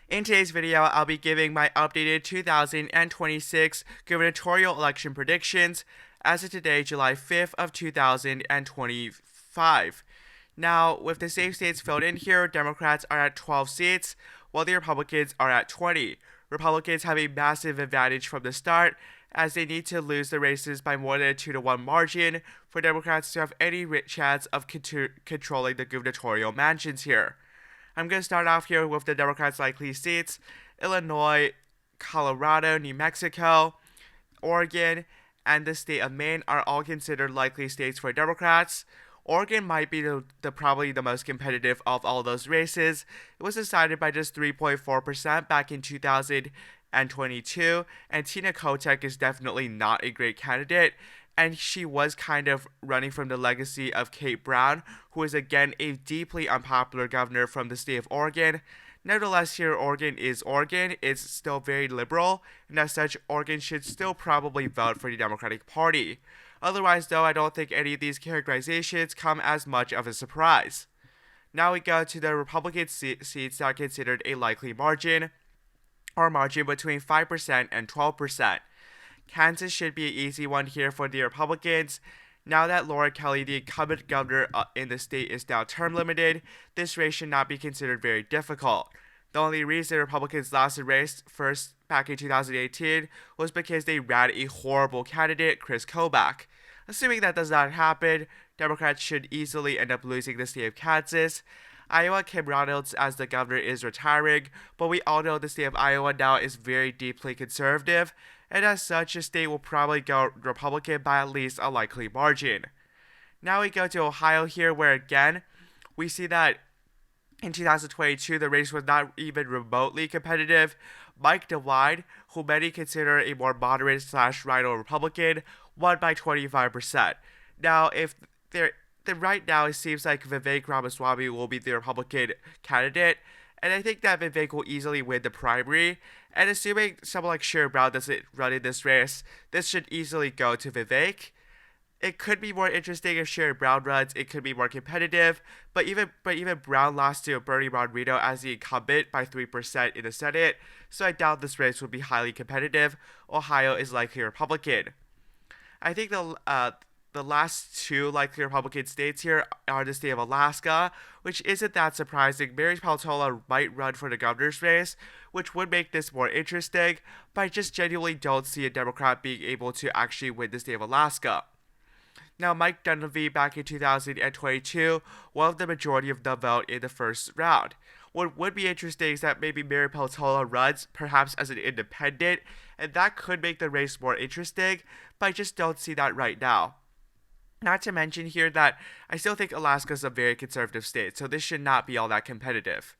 In today's video, I'll be giving my updated 2026 gubernatorial election predictions as of today, July 5th of 2025. Now, with the safe states filled in here, Democrats are at 12 seats, while the Republicans are at 20. Republicans have a massive advantage from the start, as they need to lose the races by more than a 2-1 margin for Democrats to have any chance of controlling the gubernatorial mansions here. I'm going to start off here with the Democrats' likely seats: Illinois, Colorado, New Mexico, Oregon, and the state of Maine are all considered likely states for Democrats. Oregon might be probably the most competitive of all those races. It was decided by just 3.4% back in 2022, and Tina Kotek is definitely not a great candidate, and she was kind of running from the legacy of Kate Brown, who is again a deeply unpopular governor from the state of Oregon. Nevertheless, here Oregon is Oregon. It's still very liberal, and as such, Oregon should still probably vote for the Democratic Party. Otherwise, though, I don't think any of these characterizations come as much of a surprise. Now we go to the Republican seats that are considered a likely margin, or margin between 5% and 12%. Kansas should be an easy one here for the Republicans. Now that Laura Kelly, the incumbent governor in the state, is now term limited, this race should not be considered very difficult. The only reason Republicans lost the race first back in 2018 was because they ran a horrible candidate, Chris Kobach. Assuming that does not happen, Democrats should easily end up losing the state of Kansas. Iowa, Kim Reynolds as the governor is retiring, but we all know the state of Iowa now is very deeply conservative, and as such, the state will probably go Republican by at least a likely margin. Now we go to Ohio here, where again, we see that in 2022, the race was not even remotely competitive. Mike DeWine, who many consider a more moderate/rhino Republican, won by 25%. Now, right now it seems like Vivek Ramaswamy will be the Republican candidate, and I think that Vivek will easily win the primary. And assuming someone like Sherrod Brown doesn't run in this race, this should easily go to Vivek. It could be more interesting if Sherrod Brown runs. It could be more competitive, but even Brown lost to Bernie Moreno as the incumbent by 3% in the Senate, so I doubt this race will be highly competitive. Ohio is likely Republican. I think the last two likely Republican states here are the state of Alaska, which isn't that surprising. Mary Peltola might run for the governor's race, which would make this more interesting, but I just genuinely don't see a Democrat being able to actually win the state of Alaska. Now, Mike Dunleavy back in 2022 won the majority of the vote in the first round. What would be interesting is that maybe Mary Peltola runs, perhaps as an independent, and that could make the race more interesting, but I just don't see that right now. Not to mention here that I still think Alaska is a very conservative state, so this should not be all that competitive.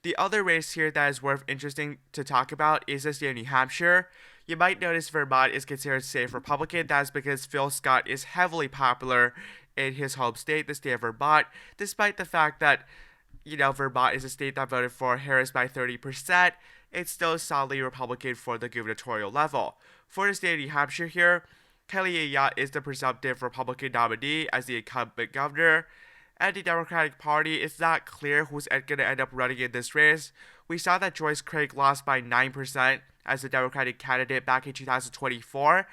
The other race here that is worth interesting to talk about is the state of New Hampshire. You might notice Vermont is considered safe Republican. That's because Phil Scott is heavily popular in his home state, the state of Vermont, despite the fact that, Vermont is a state that voted for Harris by 30%. It's still solidly Republican for the gubernatorial level. For the state of New Hampshire here, Kelly Ayotte is the presumptive Republican nominee as the incumbent governor, and the Democratic Party, it's not clear who's going to end up running in this race. We saw that Joyce Craig lost by 9% as the Democratic candidate back in 2024.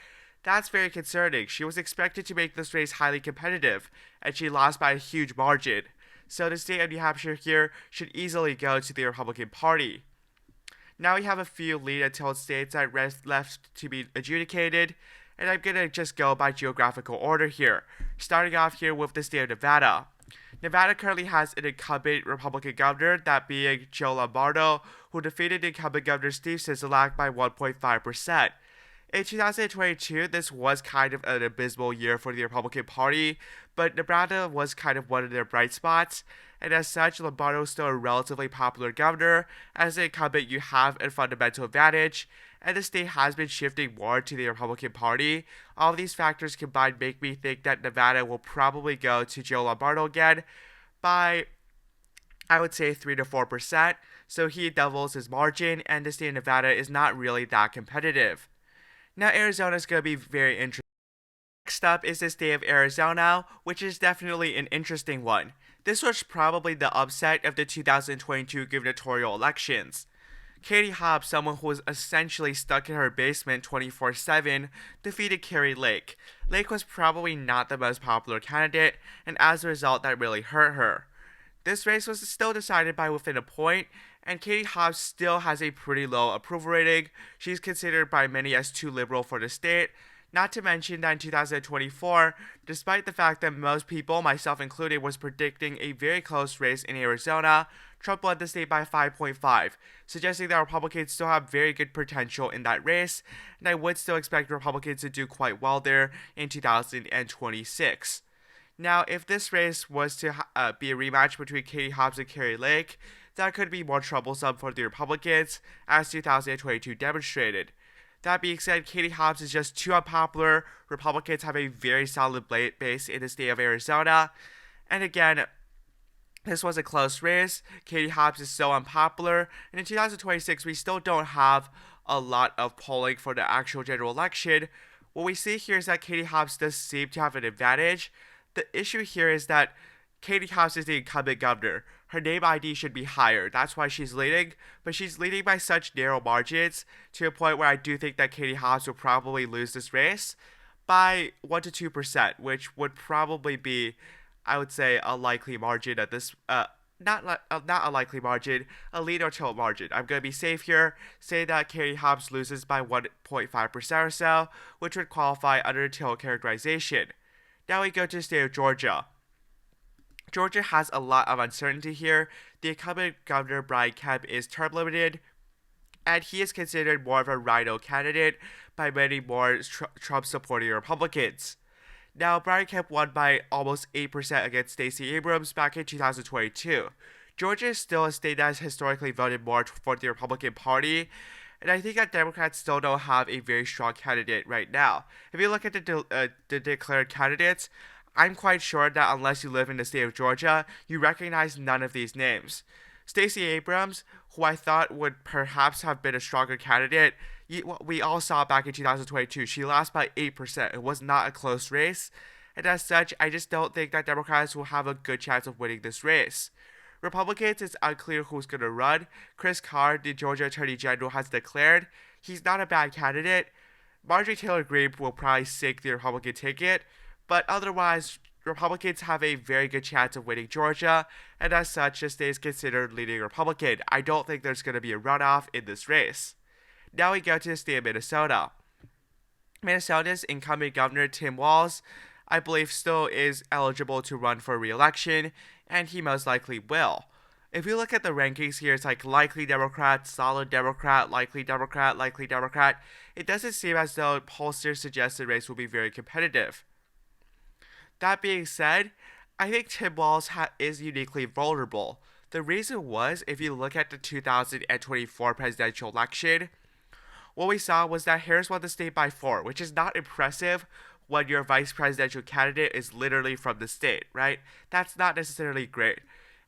That's very concerning. She was expected to make this race highly competitive, and she lost by a huge margin. So the state of New Hampshire here should easily go to the Republican Party. Now we have a few lead and tilt states that left to be adjudicated, and I'm going to just go by geographical order here, starting off here with the state of Nevada. Nevada currently has an incumbent Republican governor, that being Joe Lombardo, who defeated incumbent Governor Steve Sisolak by 1.5%. In 2022, this was kind of an abysmal year for the Republican Party, but Nevada was kind of one of their bright spots, and as such, Lombardo is still a relatively popular governor. As an incumbent, you have a fundamental advantage, and the state has been shifting more to the Republican Party. All of these factors combined make me think that Nevada will probably go to Joe Lombardo again by, I would say, 3 to 4%, so he doubles his margin, and the state of Nevada is not really that competitive. Now, Arizona is going to be very interesting. Next up is the state of Arizona, which is definitely an interesting one. This was probably the upset of the 2022 gubernatorial elections. Katie Hobbs, someone who was essentially stuck in her basement 24/7, defeated Carrie Lake. Lake was probably not the most popular candidate, and as a result, that really hurt her. This race was still decided by within a point, and Katie Hobbs still has a pretty low approval rating. She's considered by many as too liberal for the state. Not to mention that in 2024, despite the fact that most people, myself included, was predicting a very close race in Arizona, Trump led the state by 5.5, suggesting that Republicans still have very good potential in that race, and I would still expect Republicans to do quite well there in 2026. Now, if this race was to be a rematch between Katie Hobbs and Carrie Lake, that could be more troublesome for the Republicans, as 2022 demonstrated. That being said, Katie Hobbs is just too unpopular. Republicans have a very solid base in the state of Arizona. And again, this was a close race. Katie Hobbs is so unpopular. And in 2026, we still don't have a lot of polling for the actual general election. What we see here is that Katie Hobbs does seem to have an advantage. The issue here is that Katie Hobbs is the incumbent governor. Her name ID should be higher. That's why she's leading, but she's leading by such narrow margins to a point where I do think that Katie Hobbs will probably lose this race by 1 to 2%, which would probably be, I would say, a likely margin at this, not a likely margin, a lead or tilt margin. I'm going to be safe here, say that Katie Hobbs loses by 1.5% or so, which would qualify under the tilt characterization. Now we go to the state of Georgia. Georgia has a lot of uncertainty here. The incumbent governor, Brian Kemp, is term limited, and he is considered more of a rhino candidate by many more Trump-supporting Republicans. Now, Brian Kemp won by almost 8% against Stacey Abrams back in 2022. Georgia is still a state that has historically voted more for the Republican Party, and I think that Democrats still don't have a very strong candidate right now. If you look at the declared candidates, I'm quite sure that unless you live in the state of Georgia, you recognize none of these names. Stacey Abrams, who I thought would perhaps have been a stronger candidate, we all saw back in 2022, she lost by 8%. It was not a close race, and as such, I just don't think that Democrats will have a good chance of winning this race. Republicans, it's unclear who's going to run. Chris Carr, the Georgia Attorney General, has declared he's not a bad candidate. Marjorie Taylor Greene will probably sink the Republican ticket, but otherwise, Republicans have a very good chance of winning Georgia, and as such, the state is considered leading Republican. I don't think there's going to be a runoff in this race. Now we go to the state of Minnesota. Minnesota's incumbent governor, Tim Walz, I believe still is eligible to run for re-election, and he most likely will. If you look at the rankings here, it's like likely Democrat, solid Democrat, likely Democrat, likely Democrat. It doesn't seem as though pollsters suggest the race will be very competitive. That being said, I think Tim Walz is uniquely vulnerable. The reason was, if you look at the 2024 presidential election, what we saw was that Harris won the state by 4, which is not impressive when your vice presidential candidate is literally from the state, right? That's not necessarily great.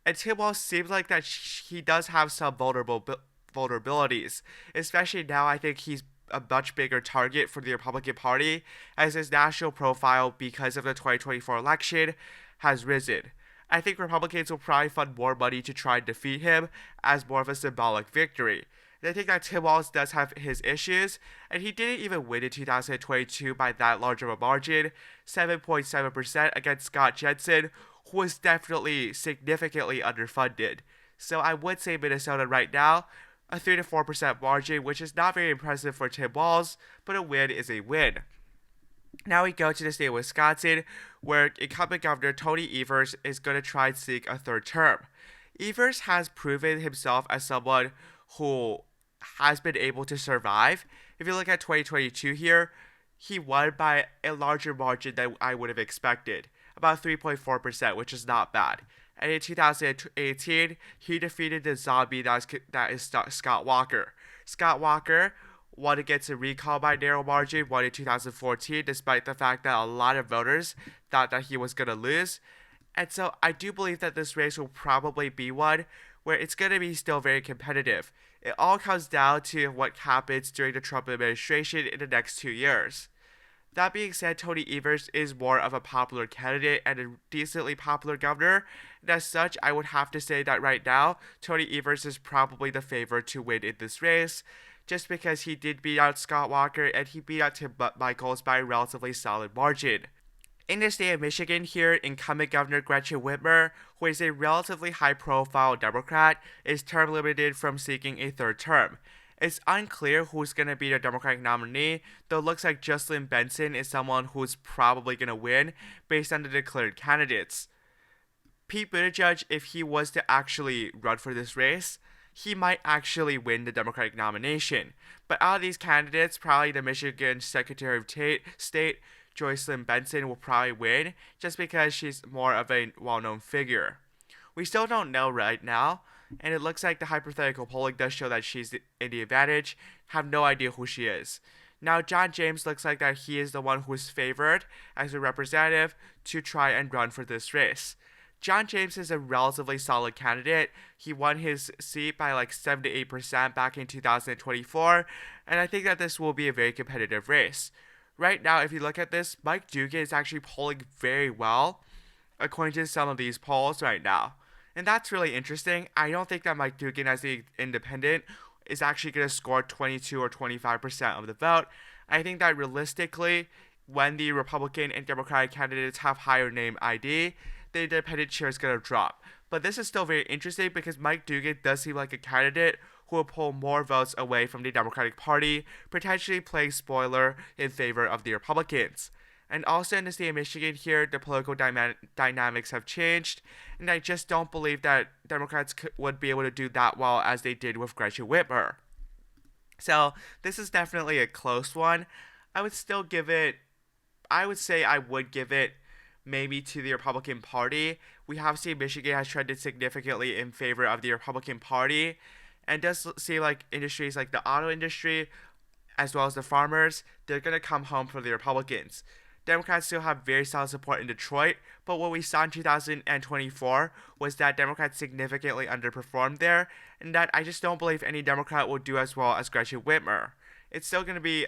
And Tim Walz seems like that he does have some vulnerabilities, especially now. I think he's a much bigger target for the Republican Party as his national profile, because of the 2024 election, has risen. I think Republicans will probably fund more money to try and defeat him as more of a symbolic victory. And I think that Tim Walz does have his issues, and he didn't even win in 2022 by that large of a margin, 7.7% against Scott Jensen, who was definitely significantly underfunded. So I would say Minnesota right now, a 3 to 4% margin, which is not very impressive for Tim Walz, but a win is a win. Now we go to the state of Wisconsin, where incumbent governor Tony Evers is going to try and seek a third term. Evers has proven himself as someone who has been able to survive. If you look at 2022 here, he won by a larger margin than I would have expected, about 3.4%, which is not bad. And in 2018, he defeated the zombie that is Scott Walker. Scott Walker won against a recall by narrow margin, won in 2014, despite the fact that a lot of voters thought that he was going to lose. And so I do believe that this race will probably be one where it's going to be still very competitive. It all comes down to what happens during the Trump administration in the next 2 years. That being said, Tony Evers is more of a popular candidate and a decently popular governor. And as such, I would have to say that right now, Tony Evers is probably the favorite to win in this race, just because he did beat out Scott Walker and he beat out Tim Michaels by a relatively solid margin. In the state of Michigan here, incumbent Governor Gretchen Whitmer, who is a relatively high-profile Democrat, is term limited from seeking a third term. It's unclear who's going to be the Democratic nominee, though it looks like Jocelyn Benson is someone who's probably going to win based on the declared candidates. Pete Buttigieg, if he was to actually run for this race, he might actually win the Democratic nomination. But out of these candidates, probably the Michigan Secretary of State, Jocelyn Benson, will probably win just because she's more of a well-known figure. We still don't know right now, and it looks like the hypothetical polling does show that she's in the advantage. Have no idea who she is. Now, John James looks like that he is the one who is favored as a representative to try and run for this race. John James is a relatively solid candidate. He won his seat by like 7 to 8% back in 2024, and I think that this will be a very competitive race. Right now, if you look at this, Mike Dugan is actually polling very well, according to some of these polls right now. And that's really interesting. I don't think that Mike Dugan, as the independent, is actually going to score 22 or 25% of the vote. I think that realistically, when the Republican and Democratic candidates have higher name ID, the independent share is going to drop. But this is still very interesting because Mike Dugan does seem like a candidate who will pull more votes away from the Democratic Party, potentially playing spoiler in favor of the Republicans. And also in the state of Michigan here, the political dynamics have changed, and I just don't believe that Democrats would be able to do that well as they did with Gretchen Whitmer. So this is definitely a close one. I would still give it, I would say I would give it maybe to the Republican Party. We have seen Michigan has trended significantly in favor of the Republican Party, and does seem like industries like the auto industry, as well as the farmers, they're going to come home for the Republicans. Democrats still have very solid support in Detroit, but what we saw in 2024 was that Democrats significantly underperformed there, and that I just don't believe any Democrat will do as well as Gretchen Whitmer. It's still going to be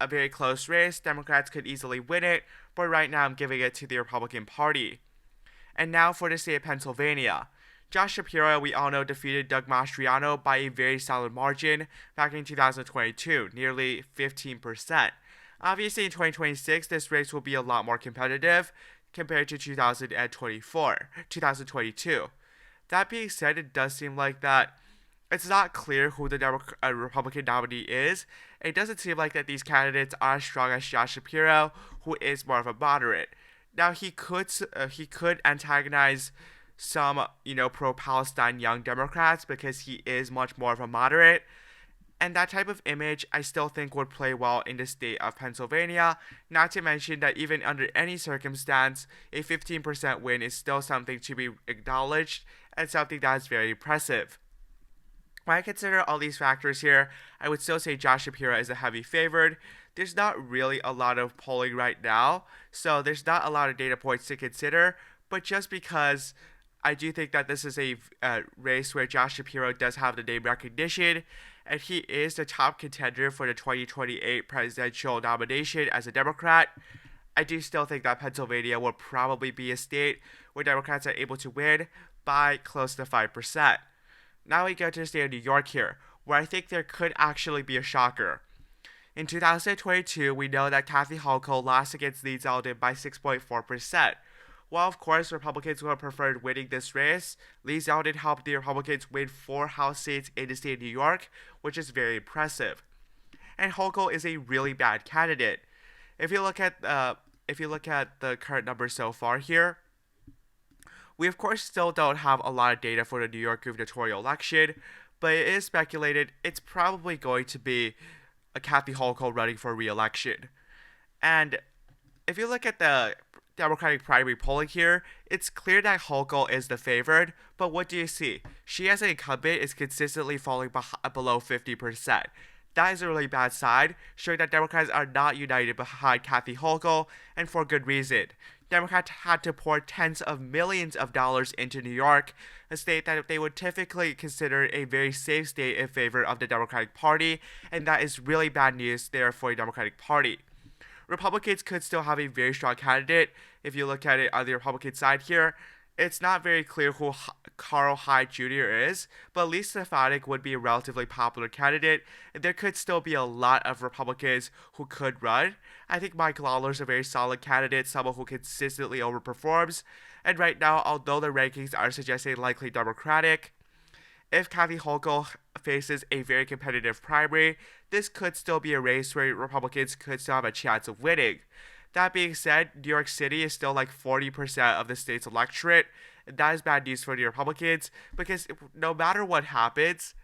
a very close race. Democrats could easily win it, but right now I'm giving it to the Republican Party. And now for the state of Pennsylvania. Josh Shapiro, we all know, defeated Doug Mastriano by a very solid margin back in 2022, nearly 15%. Obviously, in 2026, this race will be a lot more competitive compared to 2022. That being said, it does seem like that it's not clear who the Republican nominee is. It doesn't seem like that these candidates are as strong as Josh Shapiro, who is more of a moderate. Now, he could antagonize some, pro-Palestine young Democrats because he is much more of a moderate. And that type of image, I still think, would play well in the state of Pennsylvania. Not to mention that even under any circumstance, a 15% win is still something to be acknowledged and something that is very impressive. When I consider all these factors here, I would still say Josh Shapiro is a heavy favorite. There's not really a lot of polling right now, so there's not a lot of data points to consider. But just because I do think that this is a race where Josh Shapiro does have the name recognition, and he is the top contender for the 2028 presidential nomination as a Democrat, I do still think that Pennsylvania will probably be a state where Democrats are able to win by close to 5%. Now we go to the state of New York here, where I think there could actually be a shocker. In 2022, we know that Kathy Hochul lost against Lee Zeldin by 6.4%. While, of course, Republicans would have preferred winning this race, Lee Zeldin helped the Republicans win 4 House seats in the state of New York, which is very impressive. And Hochul is a really bad candidate. If you look at the current numbers so far here, we of course still don't have a lot of data for the New York gubernatorial election, but it is speculated it's probably going to be a Kathy Hochul running for re-election. And if you look at the Democratic primary polling here, it's clear that Hochul is the favorite, but what do you see? She as an incumbent is consistently falling below 50%. That is a really bad sign, showing that Democrats are not united behind Kathy Hochul, and for good reason. Democrats had to pour tens of millions of dollars into New York, a state that they would typically consider a very safe state in favor of the Democratic Party, and that is really bad news there for the Democratic Party. Republicans could still have a very strong candidate. If you look at it on the Republican side here, it's not very clear who Carl Hyde Jr. is, but at least Stefanik would be a relatively popular candidate, and there could still be a lot of Republicans who could run. I think Mike Lawler's a very solid candidate, someone who consistently overperforms, and right now, although the rankings are suggesting likely Democratic, if Kathy Hochul faces a very competitive primary, this could still be a race where Republicans could still have a chance of winning. That being said, New York City is still like 40% of the state's electorate, and that is bad news for the Republicans because no matter what happens,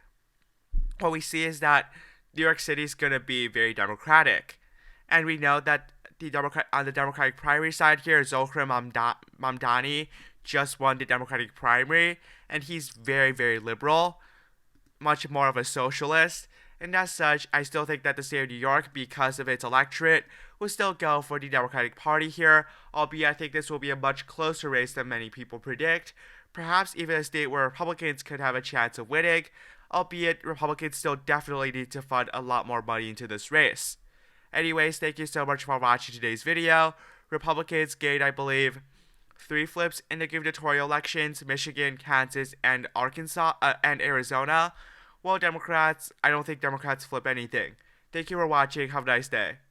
what we see is that New York City is going to be very Democratic. And we know that on the Democratic primary side here, Zohra Mamdani just won the Democratic primary, and he's very, very liberal, much more of a socialist. And as such, I still think that the state of New York, because of its electorate, will still go for the Democratic Party here, albeit I think this will be a much closer race than many people predict. Perhaps even a state where Republicans could have a chance of winning, albeit Republicans still definitely need to fund a lot more money into this race. Anyways, thank you so much for watching today's video. Republicans gained, I believe, 3 flips in the gubernatorial elections: Michigan, Kansas, and Arkansas, and Arizona. Well, Democrats, I don't think Democrats flip anything. Thank you for watching. Have a nice day.